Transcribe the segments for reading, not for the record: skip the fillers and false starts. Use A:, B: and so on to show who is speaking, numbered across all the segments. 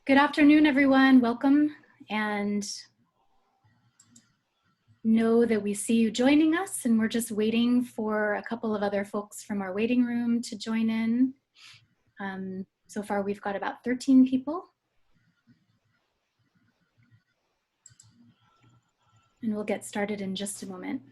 A: Good afternoon, everyone. Welcome, and know that we see you joining us, and we're just waiting for a couple of other folks from our waiting room to join in. So far, we've got about 13 people. And we'll get started in just a moment.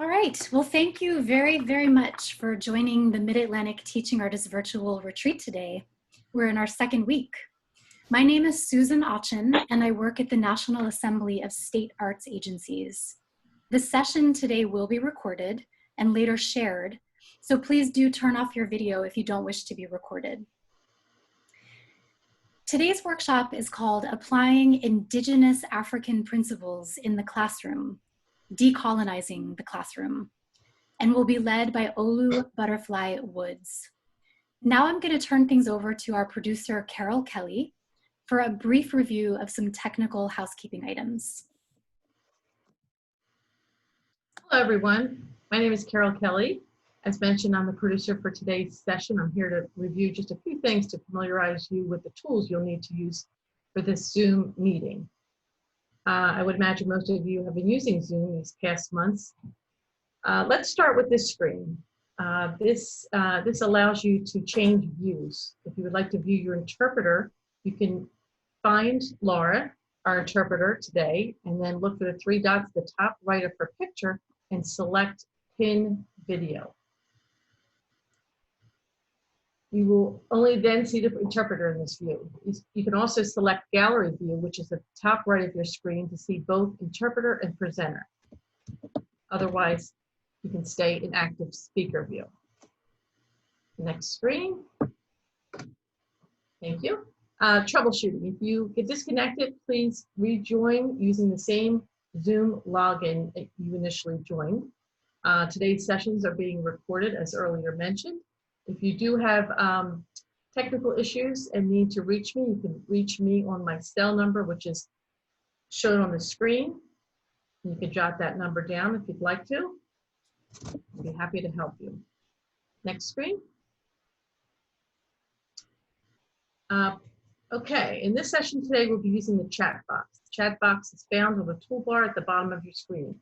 A: All right, well, thank you very, very much for joining the Mid-Atlantic Teaching Artists Virtual Retreat today. We're in our second week. My name is Susan Auchen, and I work at the National Assembly of State Arts Agencies. The session today will be recorded and later shared, so please do turn off your video if you don't wish to be recorded. Today's workshop is called Applying Indigenous African Principles in the Classroom, Decolonizing the Classroom, and will be led by Olu Butterfly Woods. Now I'm going to turn things over to our producer, Carol Kelly, for a brief review of some technical housekeeping items.
B: Hello, everyone. My name is Carol Kelly. As mentioned, I'm the producer for today's session. I'm here to review just a few things to familiarize you with the tools you'll need to use for this Zoom meeting. I would imagine most of you have been using Zoom these past months. Let's start with this screen. This allows you to change views. If you would like to view your interpreter, you can find Laura, our interpreter today, and then look for the three dots at the top right of her picture and select Pin Video. You will only then see the interpreter in this view. You can also select Gallery View, which is at the top right of your screen, to see both interpreter and presenter. Otherwise, you can stay in active speaker view. Next screen. Thank you. Troubleshooting. If you get disconnected, please rejoin using the same Zoom login that you initially joined. Today's sessions are being recorded, as earlier mentioned. If you do have technical issues and need to reach me, you can reach me on my cell number, which is shown on the screen. You can jot that number down if you'd like to. I'd be happy to help you. Next screen. Okay, in this session today, we'll be using the chat box. The chat box is found on the toolbar at the bottom of your screen.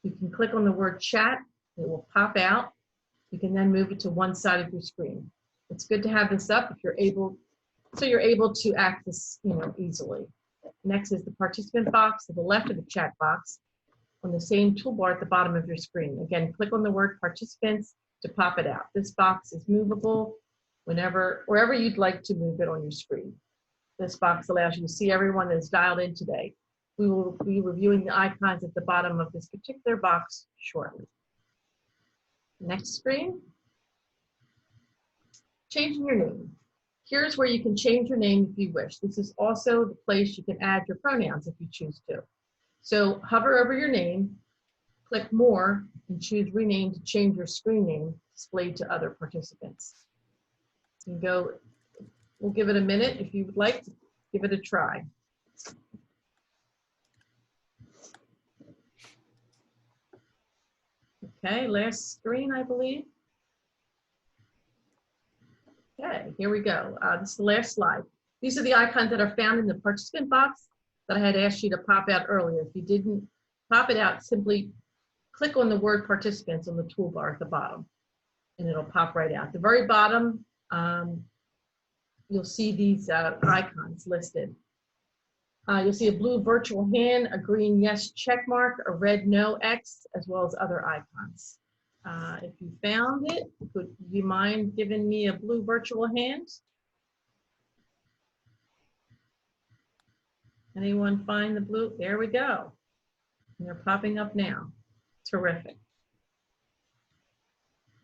B: You can click on the word chat, it will pop out. You can then move it to one side of your screen. It's good to have this up if you're able, so you're able to access, easily. Next is the participant box to the left of the chat box on the same toolbar at the bottom of your screen. Again, click on the word participants to pop it out. This box is movable wherever you'd like to move it on your screen. This box allows you to see everyone that is dialed in today. We will be reviewing the icons at the bottom of this particular box shortly. Next screen. Changing your name. Here's where you can change your name if you wish. This is also the place you can add your pronouns if you choose to. So hover over your name, click More, and choose Rename to change your screen name displayed to other participants. You can go, we'll give it a minute if you would like to give it a try. Okay, last screen, I believe. Okay, here we go. This is the last slide. These are the icons that are found in the participant box that I had asked you to pop out earlier. If you didn't pop it out, simply click on the word participants on the toolbar at the bottom, and it'll pop right out. At the very bottom, you'll see these icons listed. You'll see a blue virtual hand, a green yes check mark, a red no X, as well as other icons. If you found it, would you mind giving me a blue virtual hand? Anyone find the blue? There we go. And they're popping up now. Terrific.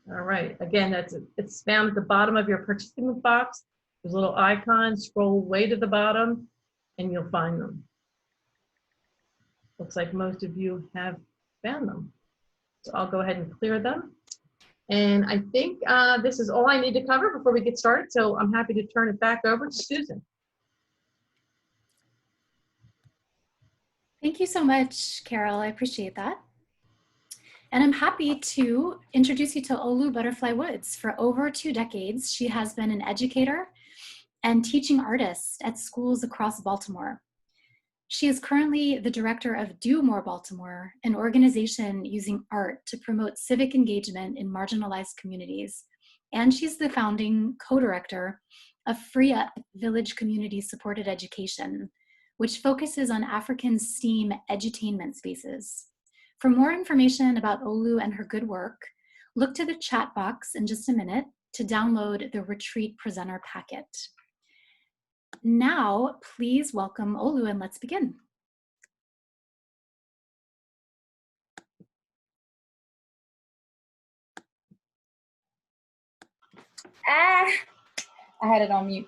B: All right, again, it's found at the bottom of your participant box. There's a little icon, scroll way to the bottom, and you'll find them. Looks like most of you have found them. So I'll go ahead and clear them. And I think this is all I need to cover before we get started. So I'm happy to turn it back over to Susan.
A: Thank you so much, Carol. I appreciate that. And I'm happy to introduce you to Olu Butterfly Woods. For over 2 decades, she has been an educator and teaching artist at schools across Baltimore. She is currently the director of Do More Baltimore, an organization using art to promote civic engagement in marginalized communities. And she's the founding co-director of Free Up Village Community Supported Education, which focuses on African STEAM edutainment spaces. For more information about Olu and her good work, look to the chat box in just a minute to download the retreat presenter packet. Now, please welcome Olu and let's begin.
C: I had it on mute.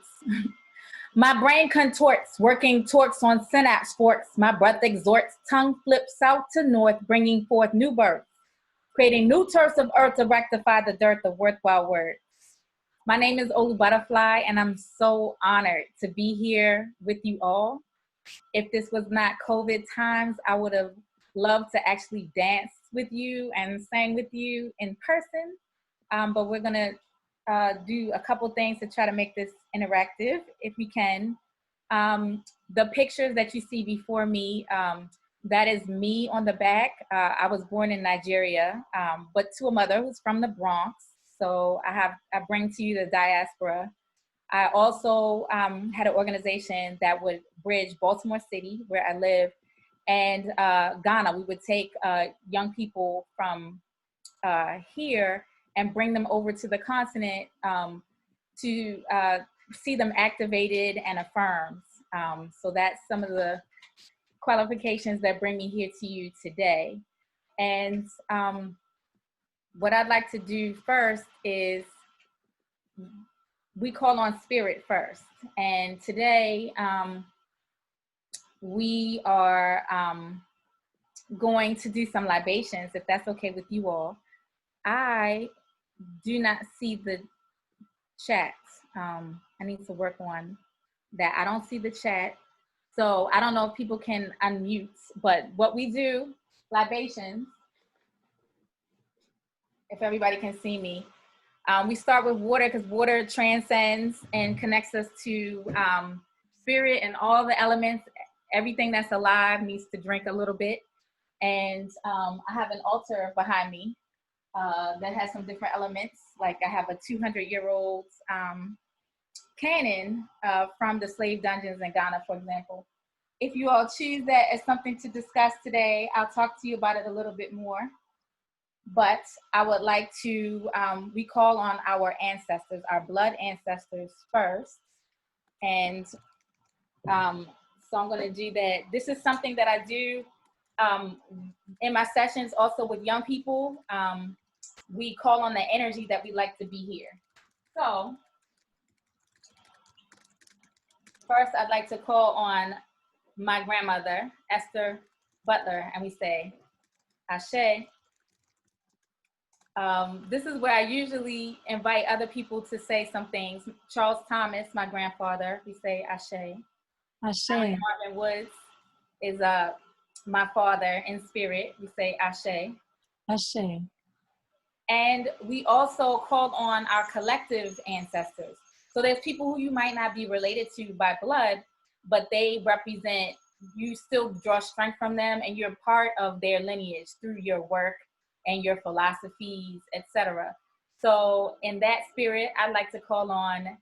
C: My brain contorts, working torques on synapse forks. My breath exhorts, tongue flips south to north, bringing forth new births, creating new turfs of earth to rectify the dearth of worthwhile words. My name is Olu Butterfly, and I'm so honored to be here with you all. If this was not COVID times, I would have loved to actually dance with you and sing with you in person, but we're gonna do a couple things to try to make this interactive if we can. The pictures that you see before me, that is me on the back. I was born in Nigeria, but to a mother who's from the Bronx. So I bring to you the diaspora. I also had an organization that would bridge Baltimore City, where I live, and Ghana. We would take young people from here and bring them over to the continent to see them activated and affirmed. So that's some of the qualifications that bring me here to you today. And what I'd like to do first is we call on spirit first. And today we are going to do some libations, if that's okay with you all. I do not see the chat. I need to work on that. I don't see the chat. So I don't know if people can unmute, but what we do, libations, if everybody can see me, we start with water because water transcends and connects us to spirit and all the elements. Everything that's alive needs to drink a little bit. And I have an altar behind me that has some different elements. Like I have a 200-year-old cannon from the slave dungeons in Ghana, for example. If you all choose that as something to discuss today, I'll talk to you about it a little bit more. But I would like to recall on our ancestors, our blood ancestors first. And so I'm going to do that. This is something that I do in my sessions also with young people. We call on the energy that we like to be here. So first, I'd like to call on my grandmother, Esther Butler, and we say, Ashe. This is where I usually invite other people to say some things. Charles Thomas, my grandfather, we say Ashe.
D: Ashe.
C: Marvin Woods is my father in spirit. We say Ashe.
D: Ashe.
C: And we also called on our collective ancestors. So there's people who you might not be related to by blood, but they represent, you still draw strength from them and you're part of their lineage through your work and your philosophies, etc. So in that spirit, I'd like to call on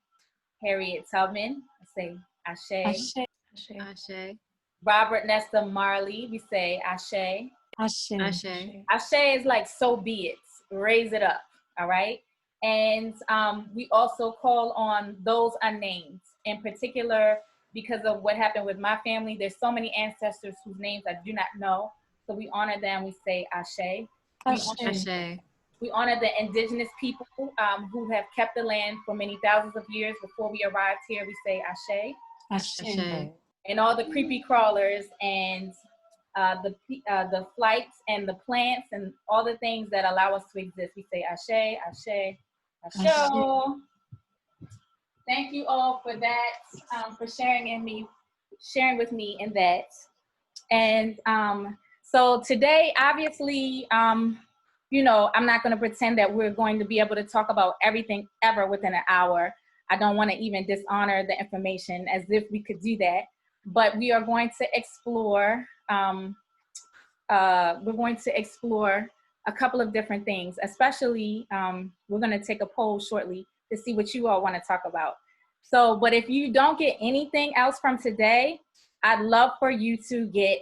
C: Harriet Tubman. I say Ashe.
D: Ashe.
E: Ashe. Ashe.
C: Robert Nesta Marley, we say Ashe.
D: Ashe.
E: Ashe.
C: Ashe is like, so be it, raise it up, all right? And we also call on those unnamed, in particular, because of what happened with my family. There's so many ancestors whose names I do not know. So we honor them, we say Ashe.
E: Ashe.
C: We honor the indigenous people who have kept the land for many thousands of years before we arrived here, we say Ashe.
D: Ashe.
C: And all the creepy crawlers and the flights and the plants and all the things that allow us to exist. We say Ashe, Ashe, Ashe.
D: Ashe.
C: Thank you all for that, for sharing with me in that. And so today, obviously, you know, I'm not going to pretend that we're going to be able to talk about everything ever within an hour. I don't want to even dishonor the information as if we could do that. But we are going to explore, a couple of different things, especially we're going to take a poll shortly to see what you all want to talk about. So, but if you don't get anything else from today, I'd love for you to get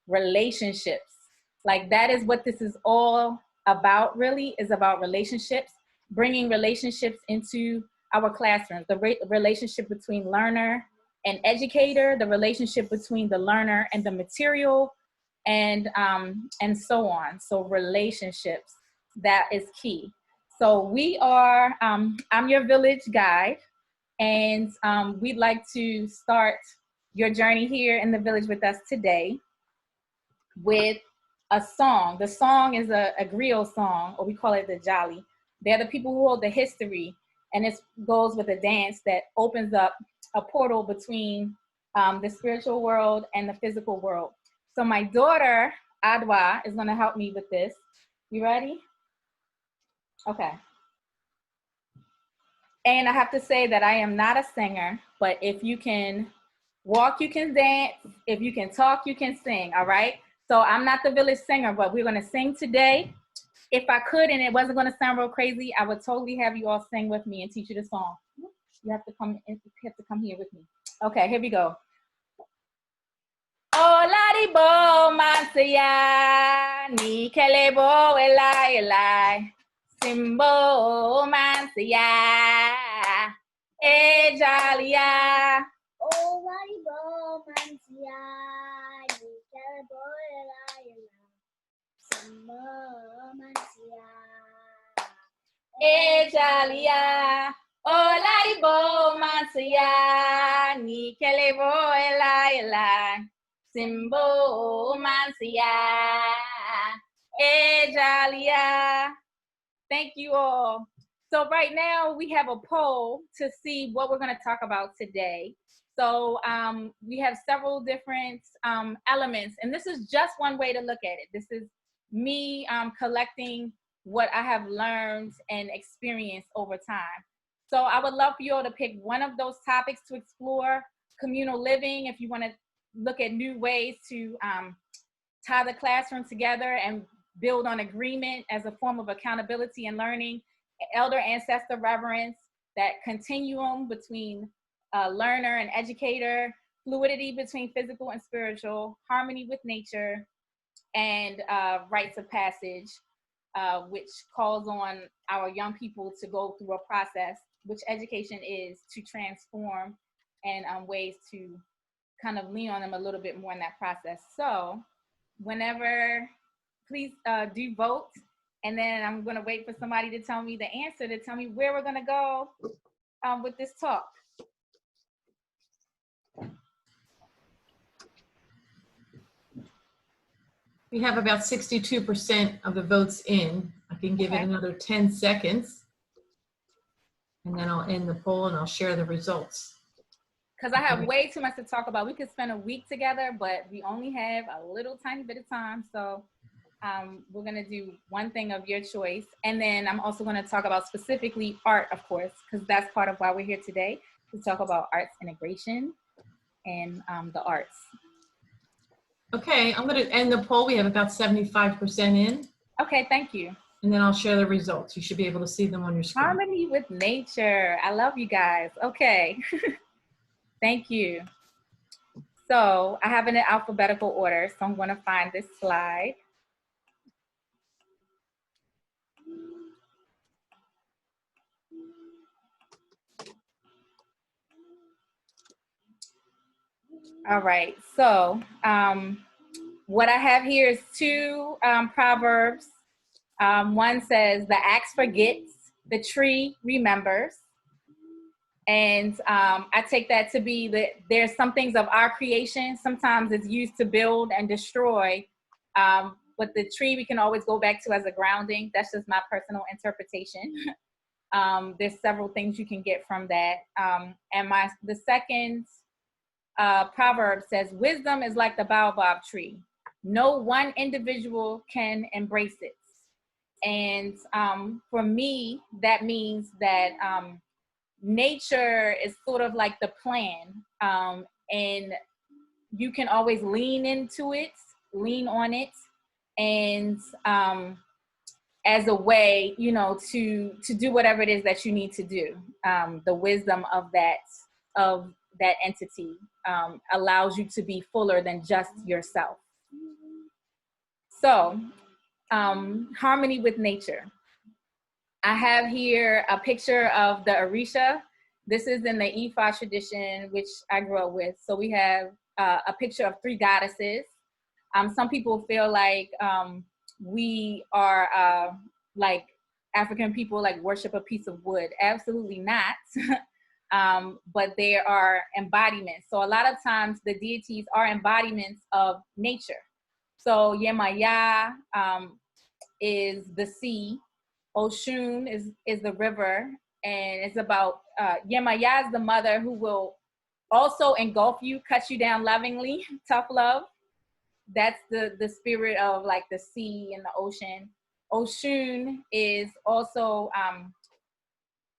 C: relationships. Like that is what this is all about, really, is about relationships, bringing relationships into our classrooms, the relationship between learner and educator, the relationship between the learner and the material, and so on. So relationships, that is key. So we are, I'm your village guide, and we'd like to start your journey here in the village with us today with a song. The song is a Griot song, or we call it the Jolly. They're the people who hold the history, and it goes with a dance that opens up a portal between the spiritual world and the physical world. So my daughter, Adwa, is gonna help me with this. You ready? Okay. And I have to say that I am not a singer, but if you can walk, you can dance. If you can talk, you can sing, all right? So I'm not the village singer, but we're gonna sing today. If I could, and it wasn't gonna sound real crazy, I would totally have you all sing with me and teach you the song. You have to come here with me. Okay, here we go. Olari bo mansaya, ni kelebo elai. Simbo mansaya, ejalia.
F: Olari bo mansaya, ni kelebo elai. Simbo mansaya,
C: ejalia. Olari bo mansaya, ni kelebo elai. Simbo mansaya, ejalia. Thank you all. So right now we have a poll to see what we're going to talk about today. So we have several different elements, and this is just one way to look at it. This is me collecting what I have learned and experienced over time. So I would love for you all to pick one of those topics to explore. Communal living, if you want to look at new ways to tie the classroom together and build on agreement as a form of accountability and learning. Elder ancestor reverence, that continuum between learner and educator, fluidity between physical and spiritual, harmony with nature, and rites of passage, which calls on our young people to go through a process, which education is, to transform, and ways to kind of lean on them a little bit more in that process. So whenever, please do vote. And then I'm gonna wait for somebody to tell me the answer, to tell me where we're gonna go with this talk.
B: We have about 62% of the votes in. I can give it another 10 seconds. And then I'll end the poll and I'll share the results.
C: Because I have way too much to talk about. We could spend a week together, but we only have a little tiny bit of time. So we're gonna do one thing of your choice. And then I'm also gonna talk about specifically art, of course, because that's part of why we're here today, to talk about arts integration and the arts.
B: Okay, I'm gonna end the poll. We have about 75% in.
C: Okay, thank you.
B: And then I'll share the results. You should be able to see them on your screen.
C: Harmony with nature. I love you guys. Okay. Thank you. So I have it in alphabetical order, so I'm going to find this slide. All right, so what I have here is two proverbs. One says, the axe forgets, the tree remembers. And I take that to be that there's some things of our creation. Sometimes it's used to build and destroy. But the tree we can always go back to as a grounding. That's just my personal interpretation. There's several things you can get from that. And the second proverb says, wisdom is like the baobab tree. No one individual can embrace it. And for me, that means that nature is sort of like the plan, and you can always lean into it, lean on it, and as a way, you know, to do whatever it is that you need to do. The wisdom of that entity allows you to be fuller than just yourself. So, harmony with nature. I have here a picture of the Orisha. This is in the Ifa tradition, which I grew up with. So we have a picture of 3 goddesses. Some people feel like we are like African people, like worship a piece of wood. Absolutely not. But they are embodiments. So a lot of times the deities are embodiments of nature. So Yemaya is the sea. Oshun is the river, and it's about Yemaya is the mother who will also engulf you, cut you down lovingly, tough love. That's the spirit of like the sea and the ocean. Oshun is also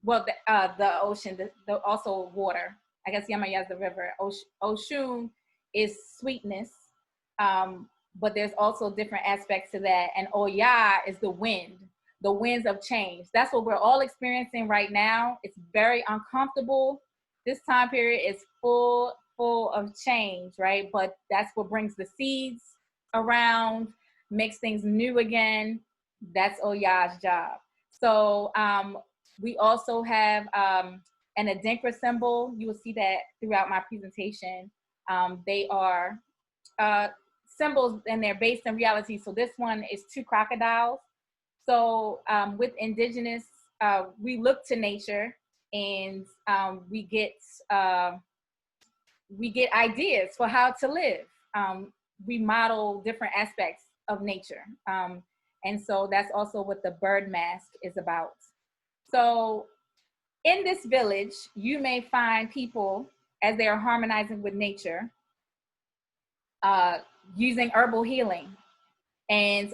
C: the ocean, the also water. I guess Yemaya is the river. Oshun is sweetness, but there's also different aspects to that. And Oya is the wind. The winds of change. That's what we're all experiencing right now. It's very uncomfortable. This time period is full of change, right? But that's what brings the seeds around, makes things new again. That's Oya's job. So we also have an Adinkra symbol. You will see that throughout my presentation. They are symbols and they're based in reality. So this one is 2 crocodiles. So with Indigenous, we look to nature and we get ideas for how to live. We model different aspects of nature. And so that's also what the bird mask is about. So in this village, you may find people as they are harmonizing with nature, using herbal healing. And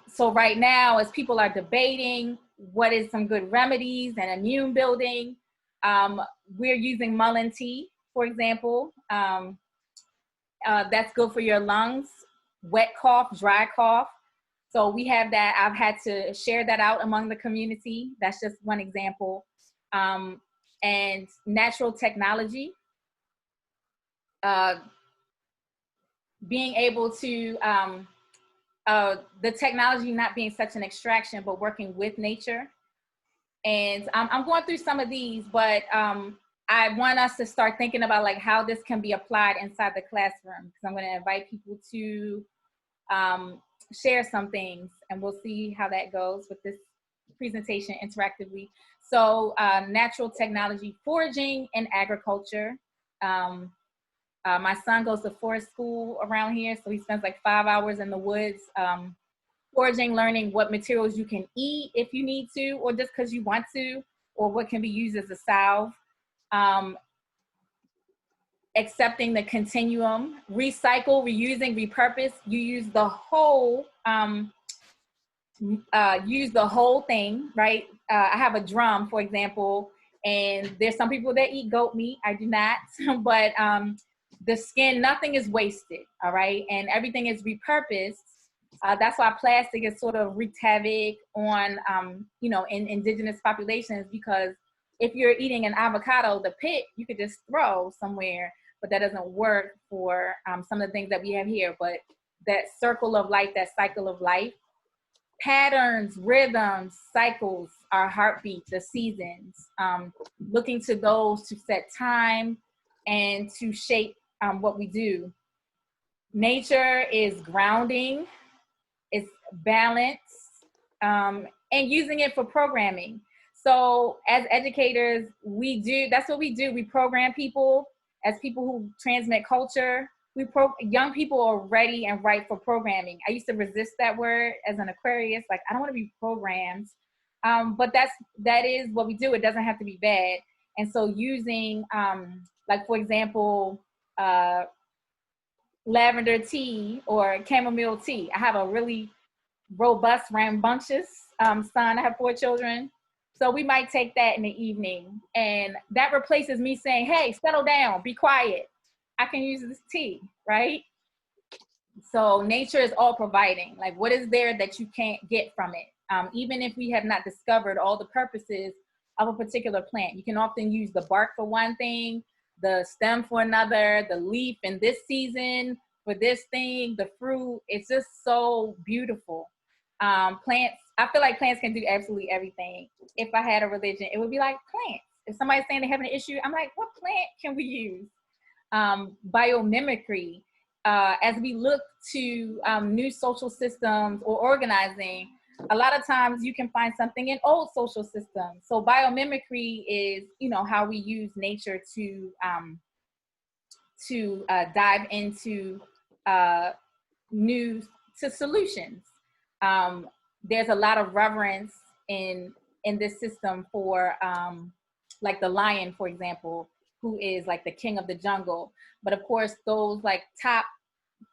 C: so right now, as people are debating what is some good remedies and immune building, we're using mullein tea, for example. That's good for your lungs, wet cough, dry cough. So we have that. I've had to share that out among the community. That's just one example. And natural technology, being able to, the technology not being such an extraction, but working with nature. And I'm going through some of these, but I want us to start thinking about like how this can be applied inside the classroom, because I'm going to invite people to share some things, and we'll see how that goes with this presentation interactively. So natural technology, foraging and agriculture. My son goes to forest school around here, so he spends like 5 hours in the woods foraging, learning what materials you can eat if you need to, or just because you want to, or what can be used as a salve. Accepting the continuum, recycle, reusing, repurpose. You use the whole thing, right? I have a drum, for example, and there's some people that eat goat meat. I do not, but the skin, nothing is wasted, all right? And everything is repurposed. That's why plastic is sort of wreaked havoc on, in indigenous populations, because if you're eating an avocado, the pit, you could just throw somewhere, but that doesn't work for some of the things that we have here. But that circle of life, that cycle of life, patterns, rhythms, cycles, our heartbeat, the seasons, looking to those to set time and to shape what we do. Nature is grounding, it's balance, and using it for programming. So as educators, that's what we do. We program people as people who transmit culture. Young people are ready and ripe for programming. I used to resist that word as an Aquarius, like I don't want to be programmed. But that is what we do. It doesn't have to be bad. And so using, like for example, lavender tea or chamomile tea. I have a really robust, rambunctious son. I have 4 children. So we might take that in the evening. And that replaces me saying, hey, settle down, be quiet. I can use this tea, right? So nature is all providing. Like, what is there that you can't get from it? Even if we have not discovered all the purposes of a particular plant, you can often use the bark for one thing, the stem for another, the leaf in this season for this thing, the fruit. It's just so beautiful. Plants, I feel like plants can do absolutely everything. If I had a religion, it would be like plants. If somebody's saying they have an issue, I'm like, what plant can we use? Biomimicry. As we look to new social systems or organizing, a lot of times you can find something in old social systems. So biomimicry is, how we use nature to dive into new solutions. There's a lot of reverence in this system for like the lion, for example, who is like the king of the jungle. But of course, those like top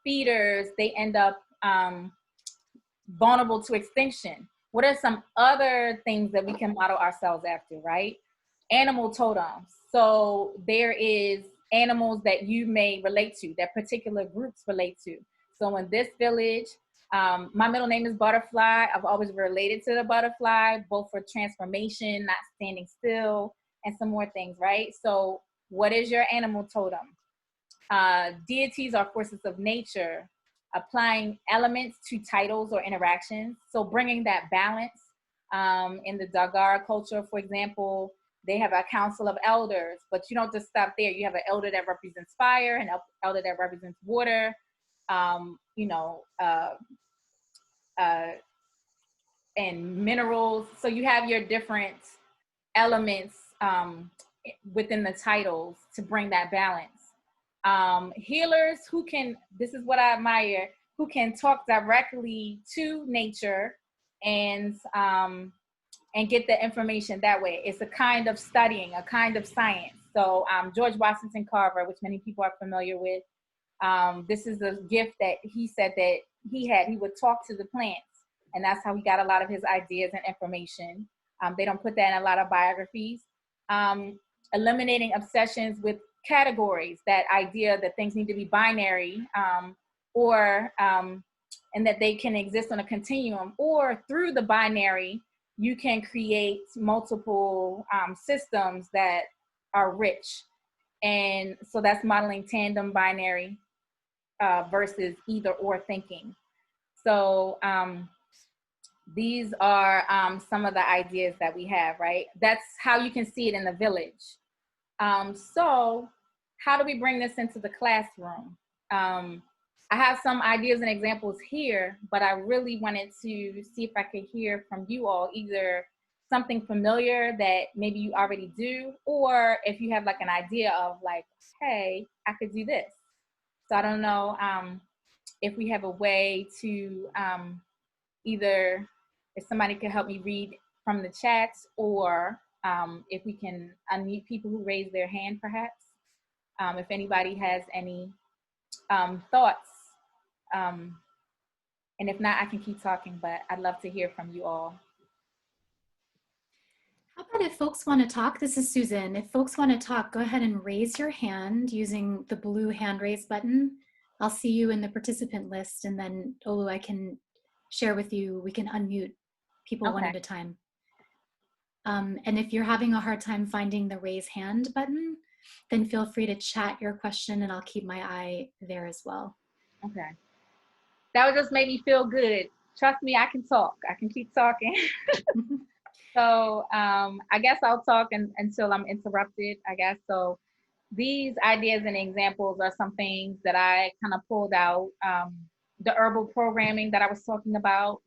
C: feeders, they end up vulnerable to extinction. What are some other things that we can model ourselves after, right? Animal totems. So there is animals that you may relate to, that particular groups relate to. So in this village, my middle name is Butterfly. I've always related to the butterfly, both for transformation, not standing still, and some more things, right? So what is your animal totem? Deities are forces of nature, applying elements to titles or interactions. So bringing that balance. In the Dagara culture, for example, they have a council of elders, but you don't just stop there. You have an elder that represents fire, an elder that represents water, and minerals. So you have your different elements within the titles to bring that balance. Healers this is what I admire, who can talk directly to nature and get the information that way. It's a kind of studying, a kind of science. So George Washington Carver, which many people are familiar with, this is a gift that he said that he had. He would talk to the plants, and that's how he got a lot of his ideas and information. They don't put that in a lot of biographies. Eliminating obsessions with categories, that idea that things need to be binary, and that they can exist on a continuum, or through the binary, you can create multiple systems that are rich. And so that's modeling tandem binary versus either or thinking. So these are some of the ideas that we have, right? That's how you can see it in the village. So how do we bring this into the classroom? I have some ideas and examples here, but I really wanted to see if I could hear from you all, either something familiar that maybe you already do, or if you have like an idea of like, hey, I could do this. So I don't know if we have a way to either, if somebody could help me read from the chats, or if we can unmute people who raise their hand, perhaps. If anybody has any thoughts. And if not, I can keep talking, but I'd love to hear from you all.
A: How about if folks want to talk? This is Susan. If folks want to talk, go ahead and raise your hand using the blue hand raise button. I'll see you in the participant list, and then Olu, I can share with you, we can unmute people one at a time. And if you're having a hard time finding the raise hand button, then feel free to chat your question and I'll keep my eye there as well.
C: Okay. That would just make me feel good. Trust me, I can talk. I can keep talking. So I guess I'll talk until I'm interrupted, I guess. So these ideas and examples are some things that I kind of pulled out. The herbal programming that I was talking about,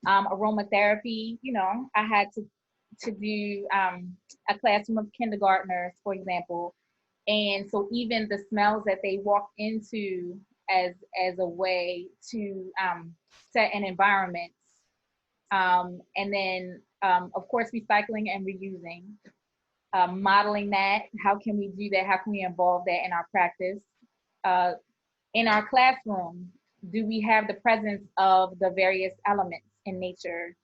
C: aromatherapy, I had to do a classroom of kindergartners, for example. And so even the smells that they walk into as a way to set an environment. And then, of course, recycling and reusing, modeling that. How can we do that? How can we involve that in our practice? in our classroom, do we have the presence of the various elements in nature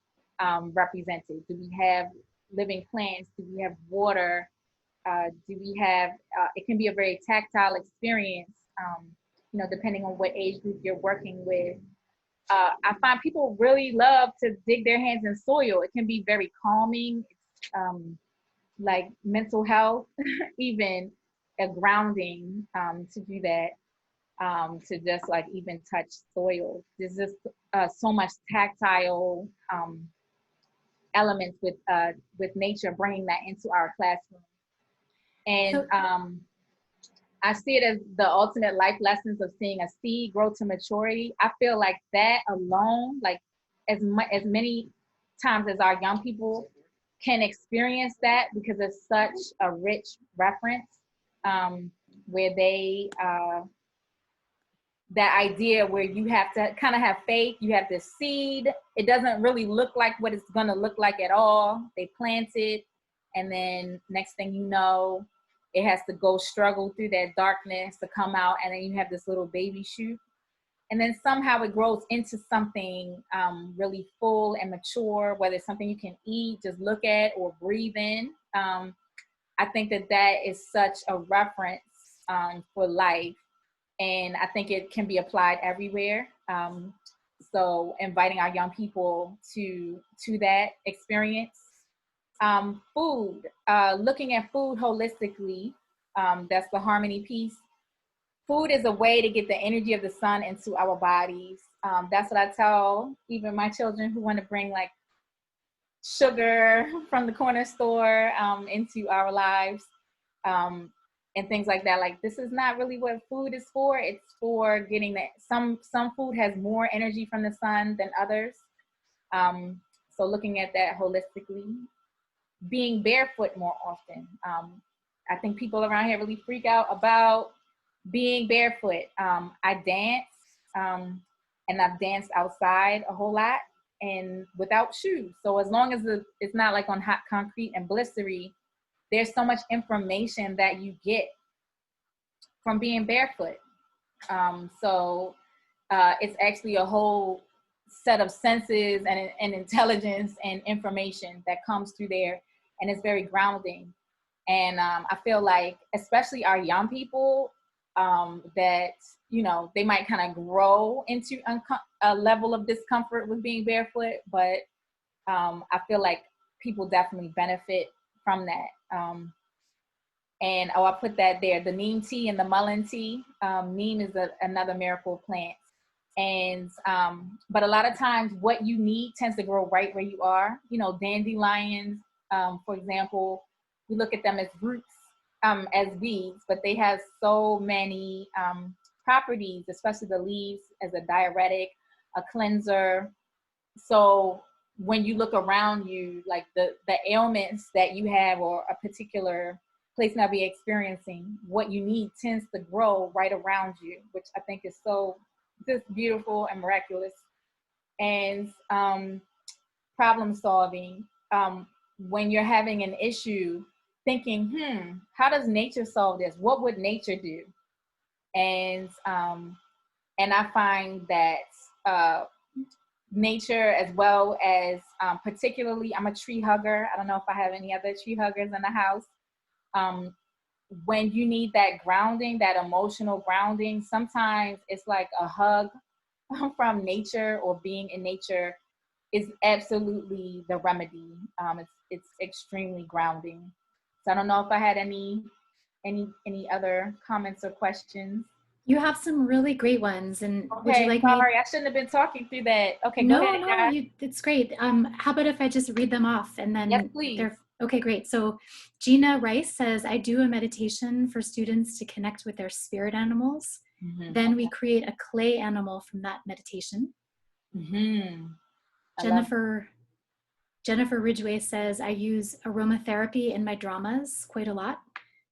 C: represented? Do we have living plants? Do we have water? Do we have, it can be a very tactile experience, depending on what age group you're working with. I find people really love to dig their hands in soil. It can be very calming, like mental health, even a grounding to do that, to just like even touch soil. There's just so much tactile elements with nature, bringing that into our classroom. And I see it as the ultimate life lessons of seeing a seed grow to maturity. I feel like that alone, like as many times as our young people can experience that, because it's such a rich reference, where they, that idea where you have to kind of have faith, you have this seed, it doesn't really look like what it's gonna look like at all. They plant it, and then next thing you know, it has to go struggle through that darkness to come out, and then you have this little baby shoot. And then somehow it grows into something really full and mature, whether it's something you can eat, just look at, or breathe in. I think that is such a reference for life. And I think it can be applied everywhere. So inviting our young people to that experience. Food, looking at food holistically, that's the harmony piece. Food is a way to get the energy of the sun into our bodies. That's what I tell even my children who want to bring like sugar from the corner store into our lives, and things like that. Like, this is not really what food is for. It's for getting that. Some food has more energy from the sun than others. So looking at that holistically. Being barefoot more often. I think people around here really freak out about being barefoot. I dance, and I've danced outside a whole lot and without shoes. So as long as it's not like on hot concrete and blistery, there's so much information that you get from being barefoot. So it's actually a whole set of senses and intelligence and information that comes through there, and it's very grounding. And I feel like, especially our young people, that, they might kind of grow into a level of discomfort with being barefoot, but I feel like people definitely benefit from that. And I put that there, the neem tea and the mullein tea. Neem is another miracle plant. And, but a lot of times what you need tends to grow right where you are. Dandelions, for example, we look at them as roots, as weeds, but they have so many properties, especially the leaves, as a diuretic, a cleanser. So when you look around you, like the ailments that you have, or a particular place might be experiencing, what you need tends to grow right around you, which I think is so just beautiful and miraculous. And problem solving, when you're having an issue, thinking, how does nature solve this? What would nature do? And I find that nature, as well as particularly, I'm a tree hugger. I don't know if I have any other tree huggers in the house. When you need that grounding, that emotional grounding, sometimes it's like a hug from nature, or being in nature is absolutely the remedy. It's extremely grounding. So I don't know if I had any other comments or questions.
A: You have some really great ones, and
C: Okay,
A: would you like
C: sorry, I shouldn't have been talking through that. Okay,
A: no,
C: go ahead.
A: No, it's great. How about if I just read them off, and then
C: yes, please.
A: Okay, great. So Gina Rice says, I do a meditation for students to connect with their spirit animals. Mm-hmm. Then we create a clay animal from that meditation. Mm-hmm. Jennifer Ridgway says, I use aromatherapy in my dramas quite a lot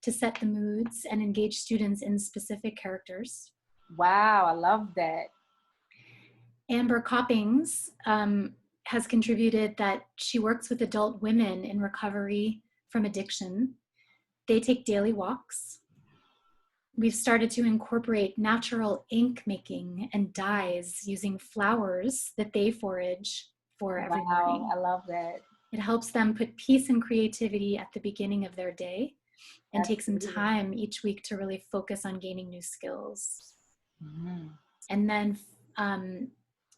A: to set the moods and engage students in specific characters.
C: Wow, I love that.
A: Amber Coppings has contributed that she works with adult women in recovery from addiction. They take daily walks. We've started to incorporate natural ink making and dyes using flowers that they forage for every morning.
C: Wow, I love that.
A: It helps them put peace and creativity at the beginning of their day and take some time each week to really focus on gaining new skills.
C: Mm-hmm.
A: And then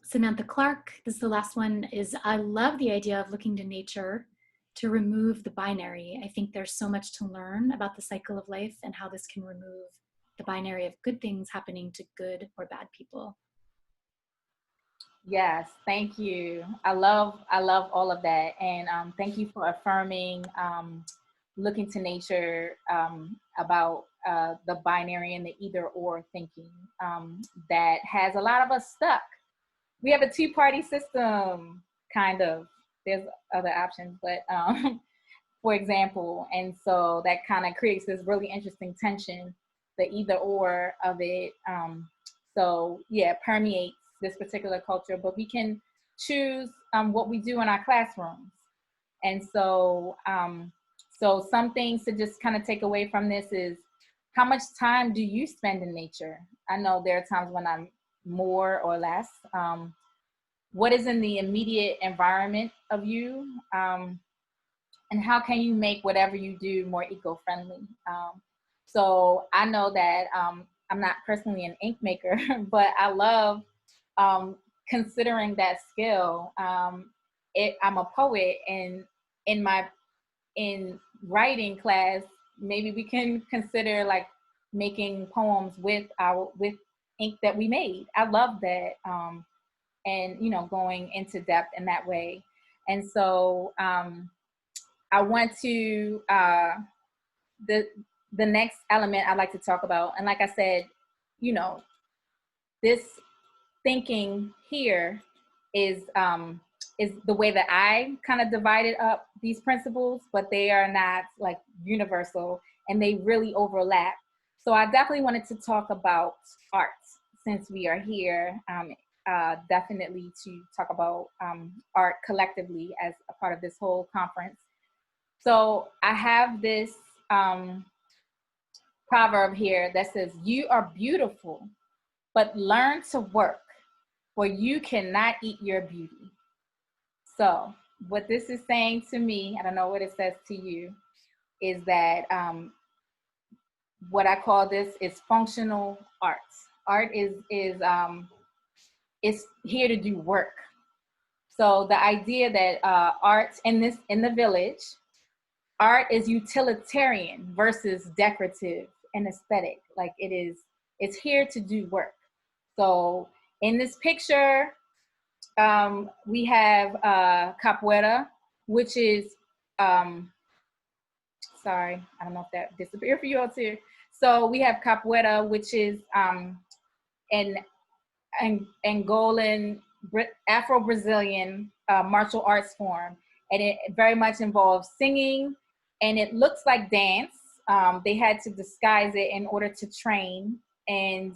A: Samantha Clark, this is the last one, is I love the idea of looking to nature to remove the binary. I think there's so much to learn about the cycle of life and how this can remove the binary of good things happening to good or bad people.
C: Yes, thank you. I love all of that. And thank you for affirming looking to nature about the binary and the either or thinking that has a lot of us stuck. We have a two-party system, kind of. There's other options, but for example, and so that kind of creates this really interesting tension, the either or of it. So yeah, permeates this particular culture, but we can choose what we do in our classrooms. And so, so some things to just kind of take away from this is, how much time do you spend in nature? I know there are times when I'm more or less. What is in the immediate environment of you? And how can you make whatever you do more eco-friendly? So I know that I'm not personally an ink maker, but I love considering that skill. I'm a poet, and in writing class, maybe we can consider like making poems with ink that we made. I love that, and going into depth in that way. And so I want to the next element I'd like to talk about, and like I said, this thinking here is the way that I kind of divided up these principles, but they are not like universal, and they really overlap. So I definitely wanted to talk about art since we are here. Definitely to talk about art collectively as a part of this whole conference. So I have this proverb here that says, "You are beautiful, but learn to work, for you cannot eat your beauty." So what this is saying to me, I don't know what it says to you, is that what I call this is functional art. Art is here to do work. So the idea that art in the village, art is utilitarian versus decorative and aesthetic. Like it's here to do work. So in this picture, we have capoeira, which is, sorry, I don't know if that disappeared for you all too. So we have capoeira, which is an Angolan, Afro-Brazilian martial arts form. And it very much involves singing, and it looks like dance. They had to disguise it in order to train, and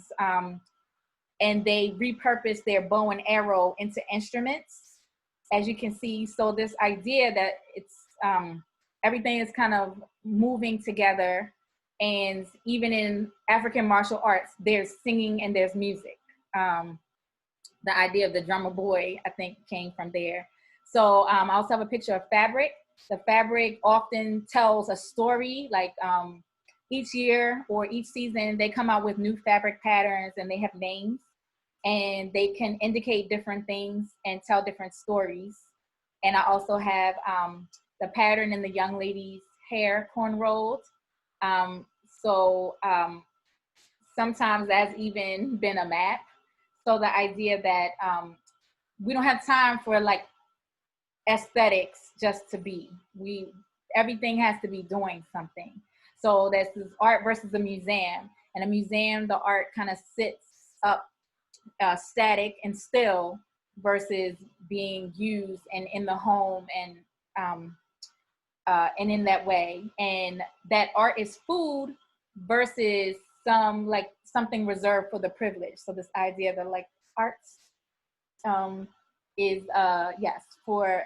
C: they repurposed their bow and arrow into instruments, as you can see. So this idea that it's everything is kind of moving together, and even in African martial arts, there's singing and there's music. The idea of the drummer boy, I think, came from there. So I also have a picture of fabric. The fabric often tells a story, like each year or each season, they come out with new fabric patterns, and they have names, and they can indicate different things and tell different stories. And I also have the pattern in the young lady's hair, cornrowed. Sometimes that's even been a map. So the idea that we don't have time for like aesthetics just to be. Everything has to be doing something. So this is art versus a museum. And a museum, the art kind of sits up static and still versus being used and in the home and in that way. And that art is food versus something reserved for the privileged. So this idea that like arts is yes, for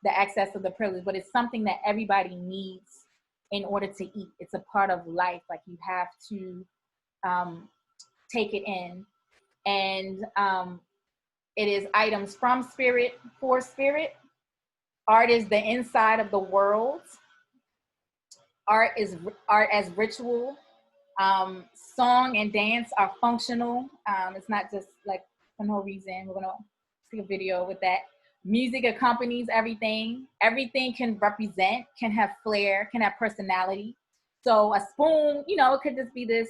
C: the access of the privilege, but it's something that everybody needs in order to eat. It's a part of life. Like you have to take it in. And it is items from spirit for spirit. Art is the inside of the world. Art is art as ritual. Song and dance are functional. It's not just like for no reason. We're gonna see a video with that. Music accompanies everything. Everything can represent, can have flair, can have personality. So a spoon, you know, it could just be this.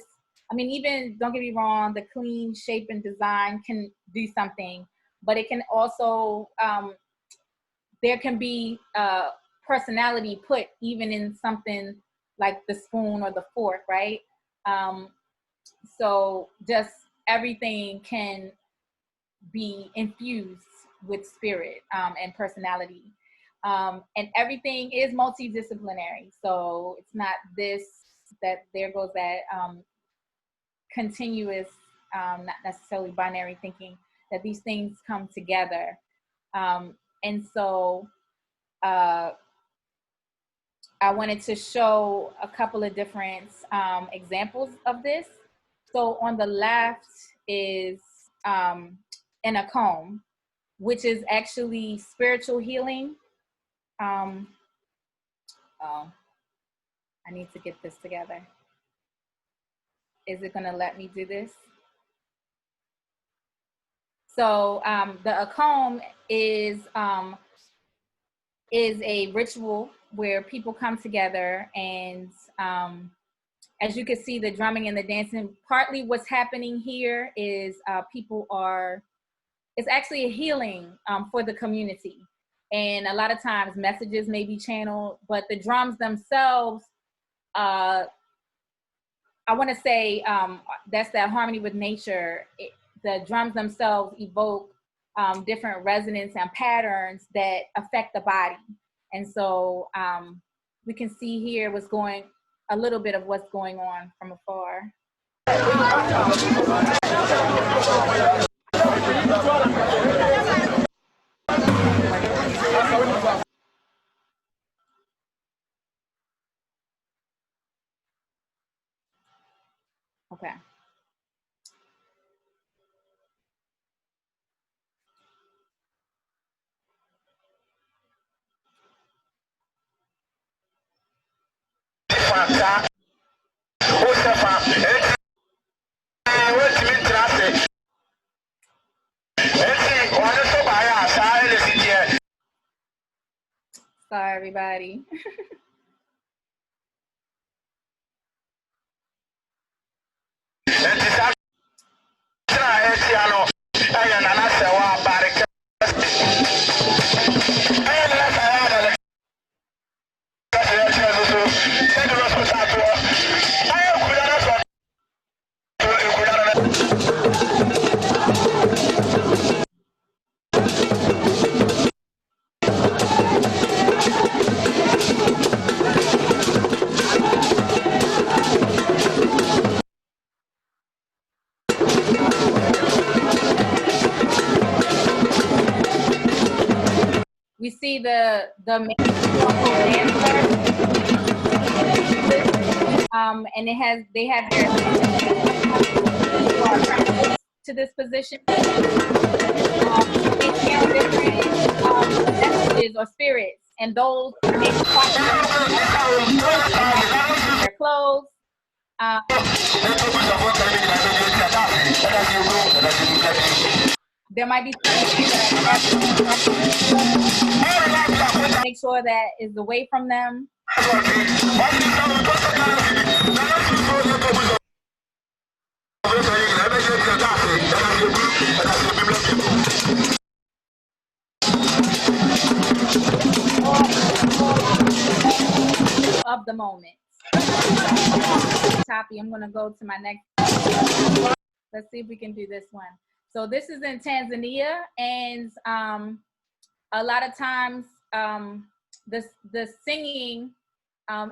C: I mean, even, don't get me wrong, the clean shape and design can do something, but it can also, there can be personality put even in something like the spoon or the fork, right? So just everything can be infused with spirit and personality. And everything is multidisciplinary. So it's not this, that there goes that continuous, not necessarily binary thinking, that these things come together. And so I wanted to show a couple of different examples of this. So on the left is in a comb, which is actually spiritual healing. Oh, I need to get this together. Is it gonna let me do this? So the comb is a ritual where people come together, and as you can see, the drumming and the dancing, partly what's happening here is people are, it's actually a healing for the community. And a lot of times messages may be channeled, but the drums themselves, I want to say that's that harmony with nature. The drums themselves evoke different resonance and patterns that affect the body. And so we can see here what's going, a little bit of what's going on from afar. Okay. Sorry, everybody. We see the main dancer, and they have their to this position. They channel different messages or spirits, and those may talk their clothes. There might be make sure that is away from them. Of the moment. Copy. I'm gonna go to my next. Let's see if we can do this one. So this is in Tanzania, and a lot of times the singing,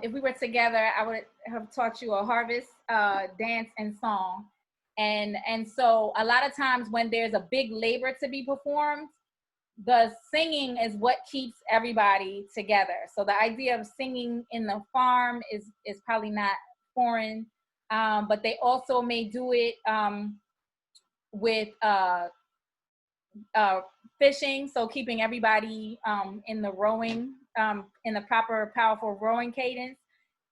C: if we were together, I would have taught you a harvest dance and song. And so a lot of times when there's a big labor to be performed, the singing is what keeps everybody together. So the idea of singing in the farm is probably not foreign but they also may do it with fishing, so keeping everybody in the rowing, in the proper, powerful rowing cadence,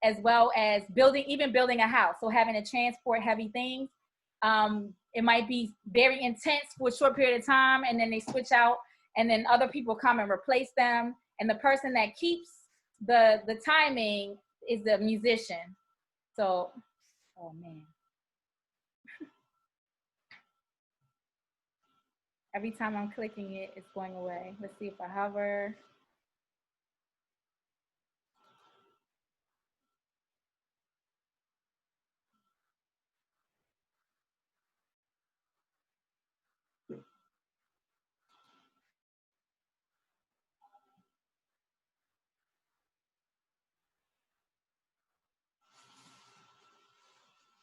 C: as well as building a house. So having to transport heavy things. It might be very intense for a short period of time, and then they switch out, and then other people come and replace them. And the person that keeps the timing is the musician. So, oh man. Every time I'm clicking it, it's going away. Let's see if I hover.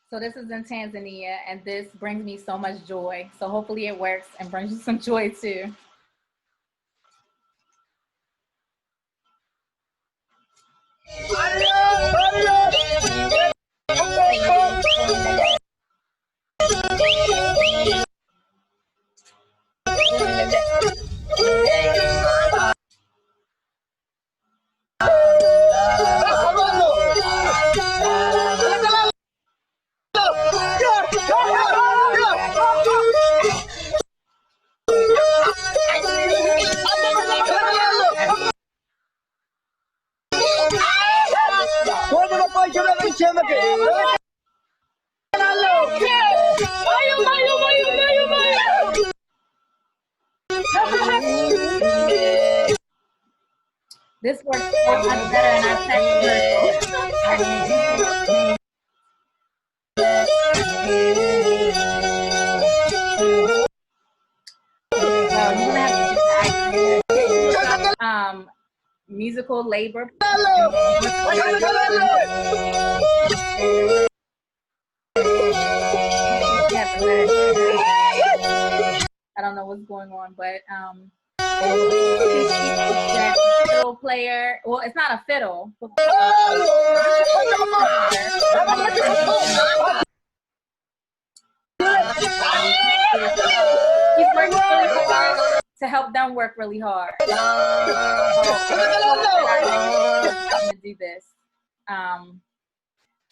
C: So this is in Tanzania, and this brings me so much joy. So hopefully it works and brings you some joy too. This works so much better in our text version. Musical labor. I don't know what's going on, but fiddle player. Well, it's not a fiddle. He's working really hard to help them work really hard. To do this.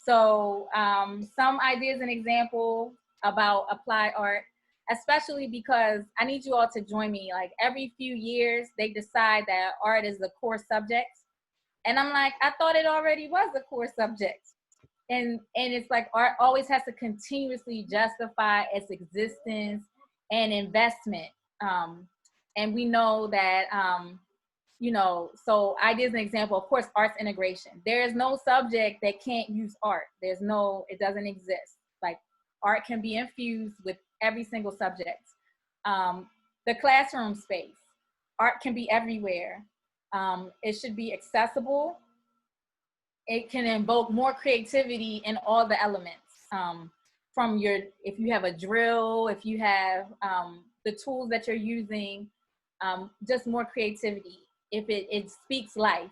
C: Some ideas and example about applied art, especially because I need you all to join me. Like every few years, they decide that art is the core subject. And I'm like, I thought it already was the core subject. And it's like art always has to continuously justify its existence and investment. And we know that, so ideas and example, of course, arts integration. There is no subject that can't use art. It doesn't exist. Like art can be infused with every single subject. The classroom space, art can be everywhere. It should be accessible. It can invoke more creativity in all the elements. If you have a drill, if you have the tools that you're using, just more creativity. If it speaks life,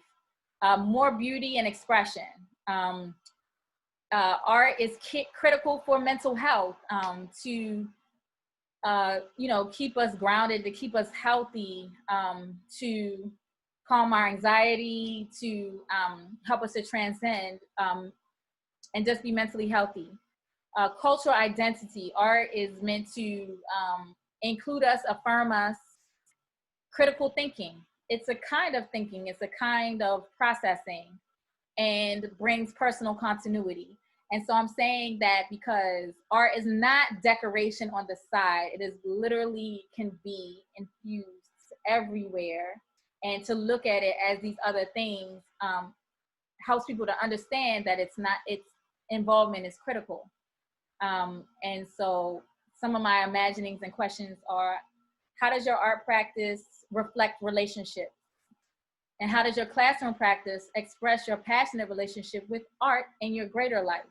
C: more beauty and expression. Art is critical for mental health, to keep us grounded, to keep us healthy, to calm our anxiety, to help us to transcend, and just be mentally healthy. Cultural identity, art is meant to include us, affirm us. Critical thinking, it's a kind of thinking, it's a kind of processing, and brings personal continuity. And so I'm saying that because art is not decoration on the side, it is literally can be infused everywhere. And to look at it as these other things helps people to understand that its involvement is critical. And so some of my imaginings and questions are, how does your art practice reflect relationships? And how does your classroom practice express your passionate relationship with art in your greater life?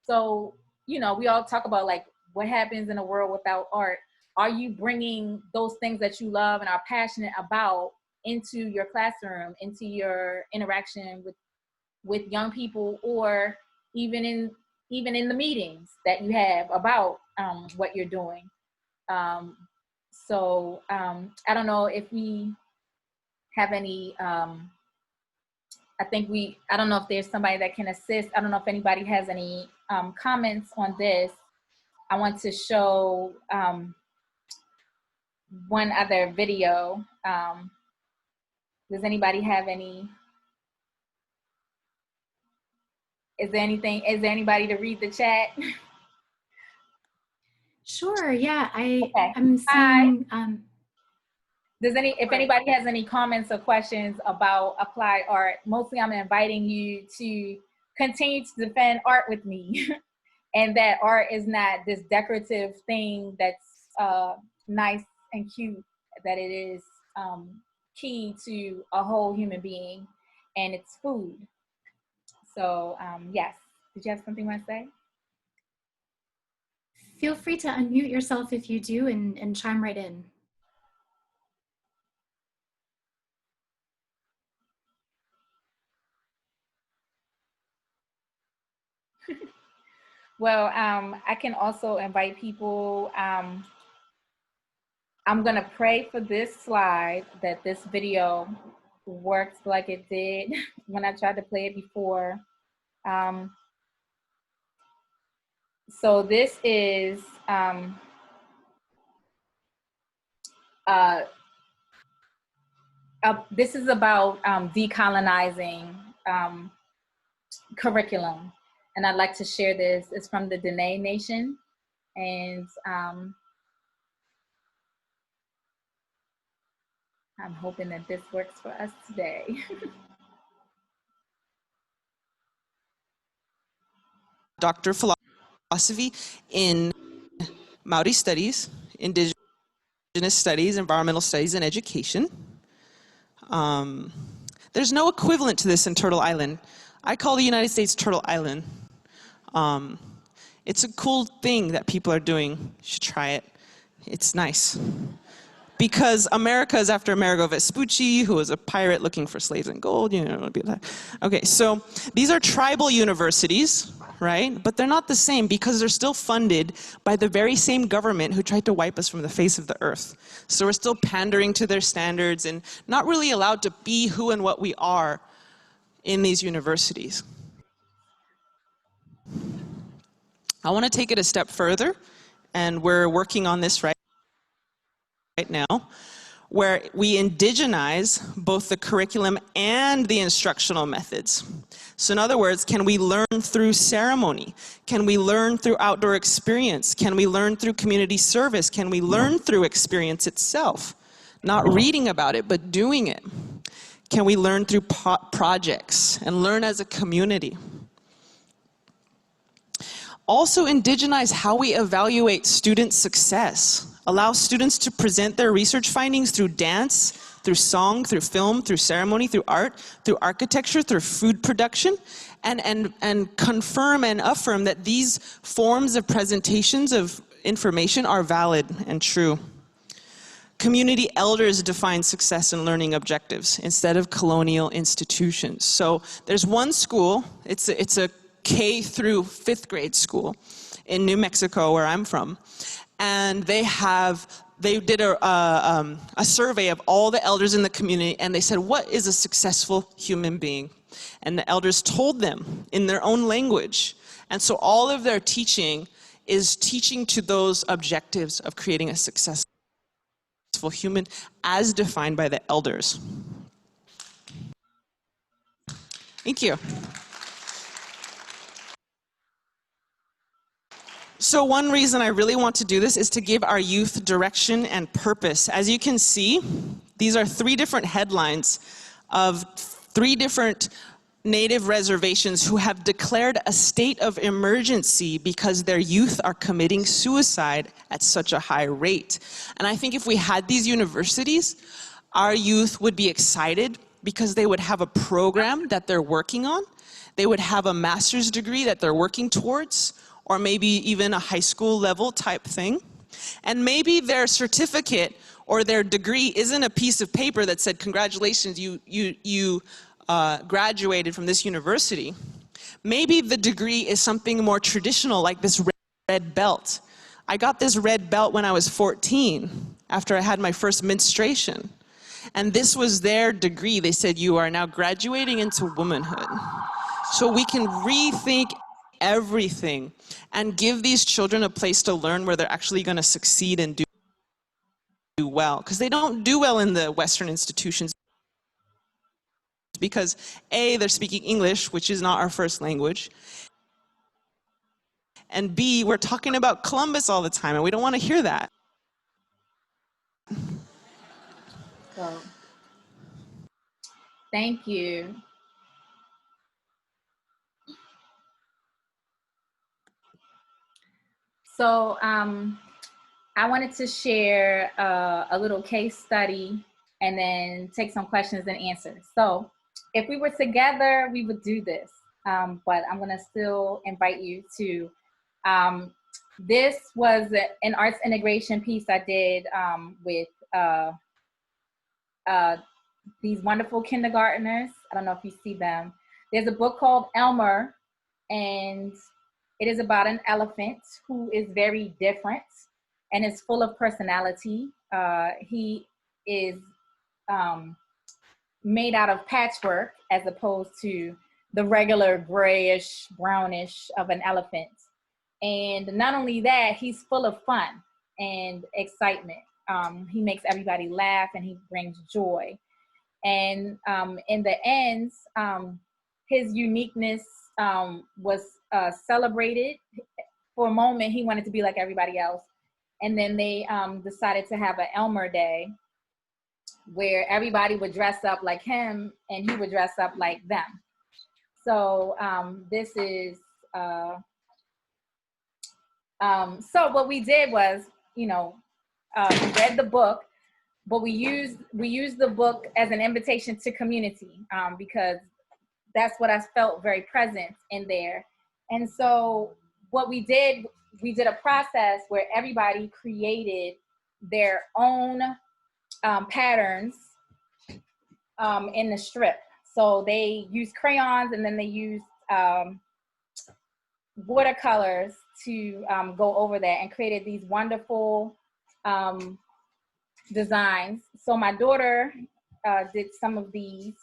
C: So, we all talk about like what happens in a world without art. Are you bringing those things that you love and are passionate about into your classroom, into your interaction with young people, or even in even in the meetings that you have about what you're doing. So I don't know if we have any, I don't know if there's somebody that can assist. I don't know if anybody has any comments on this. I want to show one other video. Does anybody have any? Is there anybody to read the chat?
A: Sure, yeah,
C: Okay.
A: I'm seeing,
C: If anybody has any comments or questions about applied art, mostly I'm inviting you to continue to defend art with me. And that art is not this decorative thing that's nice and cute, that it is key to a whole human being, and it's food. So yes, did you have something you want to say?
A: feel free to unmute yourself if you do and chime right in.
C: Well, I can also invite people. I'm gonna pray for this slide that this video works like it did when I tried to play it before. So this is this is about decolonizing curriculum, and I'd like to share this. It's from the Dene Nation, and I'm hoping that this works for us today.
G: Doctor of Philosophy in Maori Studies, Indigenous Studies, Environmental Studies, and Education. There's no equivalent to this in Turtle Island. I call the United States Turtle Island. It's a cool thing that people are doing. You should try it. It's nice. Because America is after Amerigo Vespucci, who was a pirate looking for slaves and gold. You know, okay, so these are tribal universities, right? But they're not the same because they're still funded by the very same government who tried to wipe us from the face of the earth. So we're still pandering to their standards and not really allowed to be who and what we are in these universities. I want to take it a step further, and we're working on this right now, where we indigenize both the curriculum and the instructional methods. So in other words, can we learn through ceremony? Can we learn through outdoor experience? Can we learn through community service? Can we learn through experience itself? Not reading about it, but doing it. Can we learn through projects and learn as a community? Also indigenize how we evaluate student success. Allow students to present their research findings through dance, through song, through film, through ceremony, through art, through architecture, through food production, and confirm and affirm that these forms of presentations of information are valid and true. Community elders define success and learning objectives instead of colonial institutions. So there's one school, it's a K through 5th grade school in New Mexico, where I'm from. And they did a survey of all the elders in the community, and they said, what is a successful human being? And the elders told them in their own language. And so all of their teaching is teaching to those objectives of creating a successful human as defined by the elders. Thank you. So one reason I really want to do this is to give our youth direction and purpose. As you can see, these are 3 different headlines of 3 different Native reservations who have declared a state of emergency because their youth are committing suicide at such a high rate. And I think if we had these universities, our youth would be excited because they would have a program that they're working on. They would have a master's degree that they're working towards, or maybe even a high school level type thing. And maybe their certificate or their degree isn't a piece of paper that said, congratulations, you graduated from this university. Maybe the degree is something more traditional, like this red belt. I got this red belt when I was 14, after I had my first menstruation. And this was their degree. They said, you are now graduating into womanhood. So we can rethink everything and give these children a place to learn where they're actually going to succeed and do well. Because they don't do well in the Western institutions because A, they're speaking English, which is not our first language, and B, we're talking about Columbus all the time, and we don't want to hear that.
C: So, thank you. So, I wanted to share a little case study and then take some questions and answers. So if we were together, we would do this, but I'm gonna still invite you to, this was an arts integration piece I did with these wonderful kindergartners. I don't know if you see them. There's a book called Elmer, and it is about an elephant who is very different and is full of personality. He is made out of patchwork as opposed to the regular grayish, brownish of an elephant. And not only that, he's full of fun and excitement. He makes everybody laugh and he brings joy. And in the end, his uniqueness was celebrated. For a moment, he wanted to be like everybody else. And then they decided to have an Elmer Day where everybody would dress up like him and he would dress up like them. So this is, so what we did was, you know, we read the book, but we used the book as an invitation to community because that's what I felt very present in there. And so what we did a process where everybody created their own patterns in the strip. So they used crayons and then they used watercolors to go over that and created these wonderful designs. So my daughter did some of these.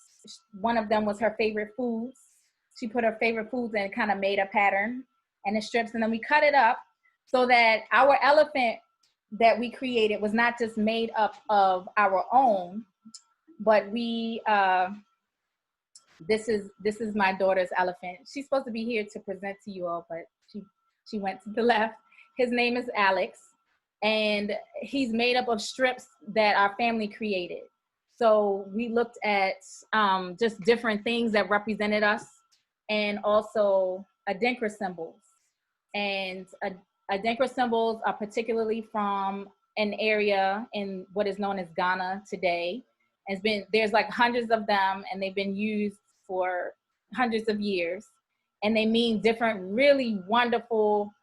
C: One of them was her favorite foods. She put her favorite foods and kind of made a pattern and the strips, and then we cut it up so that our elephant that we created was not just made up of our own, but we this is my daughter's elephant. She's supposed to be here to present to you all, but she went to the left. His name is Alex, and he's made up of strips that our family created. So we looked at just different things that represented us, and also Adinkra symbols. And Adinkra symbols are particularly from an area in what is known as Ghana today. There's like hundreds of them, and they've been used for hundreds of years. And they mean different, really wonderful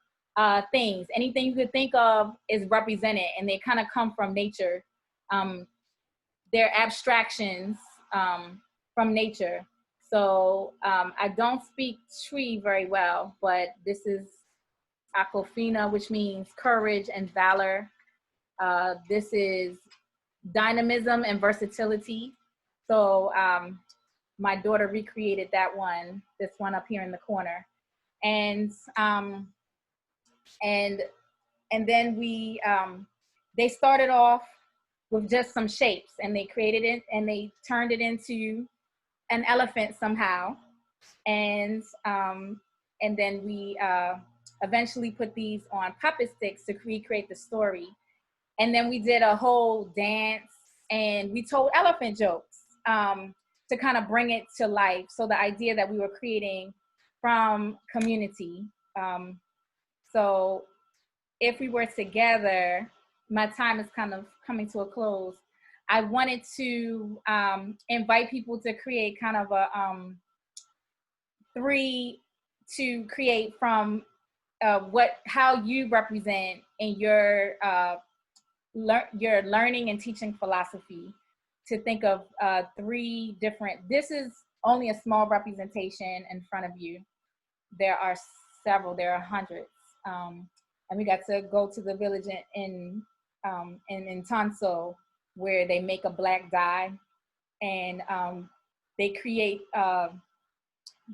C: things. Anything you could think of is represented, and they kind of come from nature. They're abstractions from nature. So I don't speak Tree very well, but this is Akofina, which means courage and valor. This is dynamism and versatility. So my daughter recreated that one, this one up here in the corner. And then they started off with just some shapes, and they created it and they turned it into an elephant somehow. And then we eventually put these on puppet sticks to recreate the story. And then we did a whole dance, and we told elephant jokes to kind of bring it to life. So the idea that we were creating from community. So if we were together, my time is kind of coming to a close. I wanted to invite people to create kind of a to create from how you represent in your learning and teaching philosophy, to think of 3 different, this is only a small representation in front of you, there are several, there are hundreds. And we got to go to the village in Tonso, where they make a black dye, and they create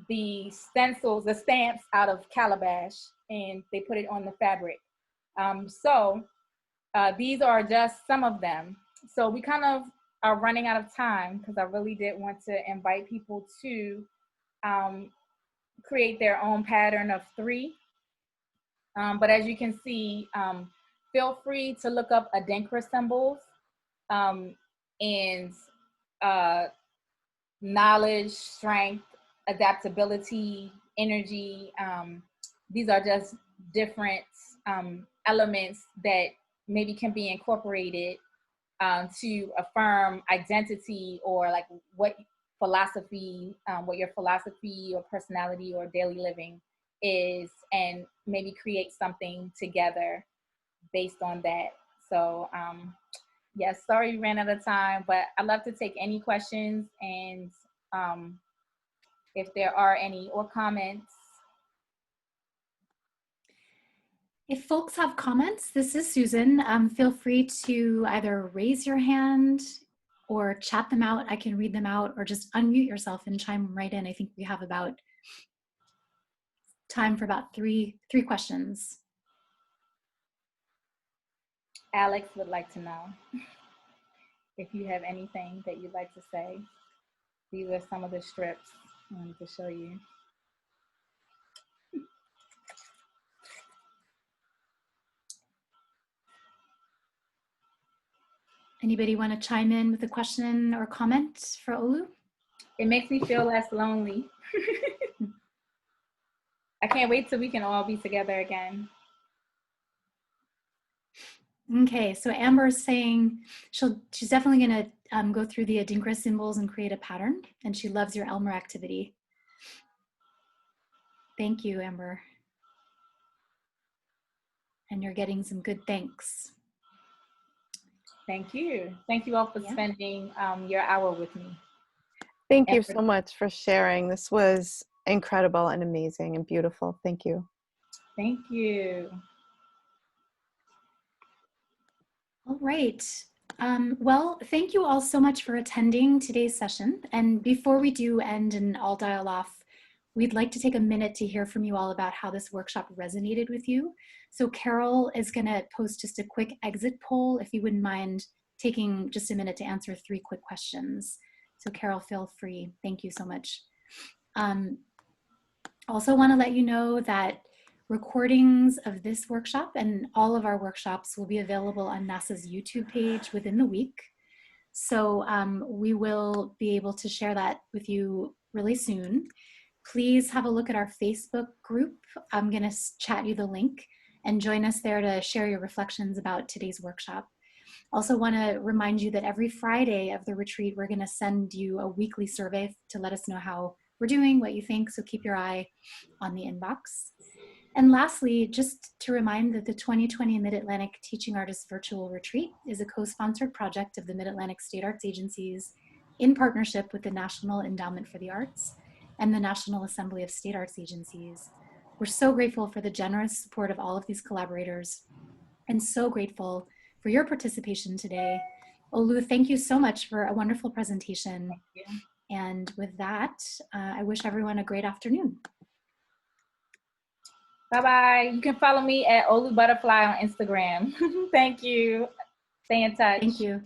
C: the stencils, the stamps out of calabash, and they put it on the fabric. So these are just some of them. So we kind of are running out of time, because I really did want to invite people to create their own pattern of 3. But as you can see, feel free to look up Adinkra symbols and knowledge, strength, adaptability, energy. These are just different elements that maybe can be incorporated to affirm identity, or like what your philosophy or personality or daily living is, and maybe create something together based on that. So yes, sorry we ran out of time, but I'd love to take any questions, and if there are any, or comments.
A: If folks have comments, this is Susan. Feel free to either raise your hand or chat them out. I can read them out, or just unmute yourself and chime right in. I think we have about time for about three questions.
C: Alex would like to know if you have anything that you'd like to say. These are some of the strips I wanted to show you.
A: Anybody want to chime in with a question or comment for Olu?
C: It makes me feel less lonely. I can't wait till we can all be together again.
A: Okay, so Amber's saying she's definitely going to go through the Adinkra symbols and create a pattern, and she loves your Elmer activity. Thank you, Amber. And you're getting some good thanks.
C: Thank you. Thank you all for spending your hour with me.
H: Thank you so much for sharing. This was incredible and amazing and beautiful. Thank you.
C: Thank you.
A: All right. Well, thank you all so much for attending today's session. And before we do end and all dial off, we'd like to take a minute to hear from you all about how this workshop resonated with you. So Carol is going to post just a quick exit poll, if you wouldn't mind taking just a minute to answer 3 quick questions. So Carol, feel free. Thank you so much. Also want to let you know that recordings of this workshop and all of our workshops will be available on NASA's YouTube page within the week. So we will be able to share that with you really soon. Please have a look at our Facebook group. I'm going to chat you the link, and join us there to share your reflections about today's workshop. Also want to remind you that every Friday of the retreat, we're going to send you a weekly survey to let us know how we're doing, what you think, so keep your eye on the inbox. And lastly, just to remind that the 2020 Mid-Atlantic Teaching Artists Virtual Retreat is a co-sponsored project of the Mid-Atlantic State Arts Agencies in partnership with the National Endowment for the Arts and the National Assembly of State Arts Agencies. We're so grateful for the generous support of all of these collaborators, and so grateful for your participation today. Olu, thank you so much for a wonderful presentation. And with that, I wish everyone a great afternoon.
C: Bye-bye. You can follow me at Olu Butterfly on Instagram. Thank you. Stay in touch.
A: Thank you.